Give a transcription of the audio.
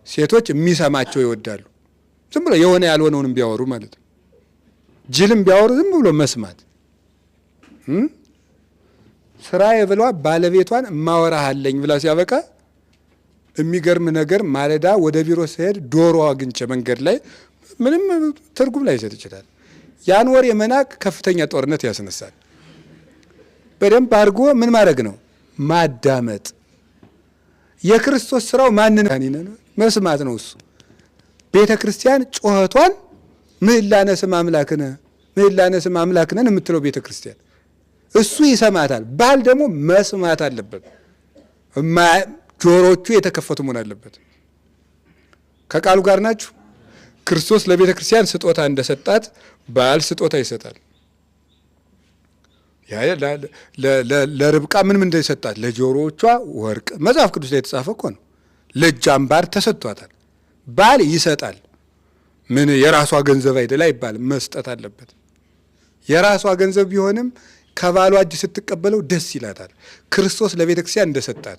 ሴቶች የሚሰማቸው ይወዳሉ። ዝም ብሎ የሆነ ያልሆነውንም ቢያወሩ ማለት ነው። ጅልም ቢያወሩ ዝም ብሎ መስማት። ስራዬ ብሏ ባለቤቷን እማወራሃለኝ ብላ ሲያበቃ የሚገርም ነገር ማለዳ ወደ ቢሮ ሲሄድ ዶሮ አግኝቼ መንገድ ላይ ምንም ትርጉም ላይ ይሰጥ ይችላል። ያን ወር የመናቅ ከፍተኛ ጦርነት ያስነሳል። በደንብ አድርጎ ምን ማድረግ ነው? ማዳመጥ። የክርስቶስ ስራው ማንን መስማት ነው። እሱ ቤተ ክርስቲያን ጮኸቷን ምህላነ ስም አምላክነ ምህላነ ስም አምላክነን የምትለው ቤተ ክርስቲያን እሱ ይሰማታል። ባል ደግሞ መስማት አለበት። ጆሮቹ የተከፈቱ መሆን አለበት። ከቃሉ ጋር ናችሁ? ክርስቶስ ለቤተ ክርስቲያን ስጦታ እንደሰጣት ባል ስጦታ ይሰጣል። ለርብቃ ምን እንደሰጣት? ለጆሮዎቿ ወርቅ። መጽሐፍ ቅዱስ ላይ የተጻፈ እኮ ነው። ለእጅ አምባር ተሰጥቷታል። ባል ይሰጣል። ምን የራሷ ገንዘብ አይደል አይባልም። መስጠት አለበት። የራሷ ገንዘብ ቢሆንም ከባሏ እጅ ስትቀበለው ደስ ይላታል። ክርስቶስ ለቤተ ክርስቲያን እንደሰጣት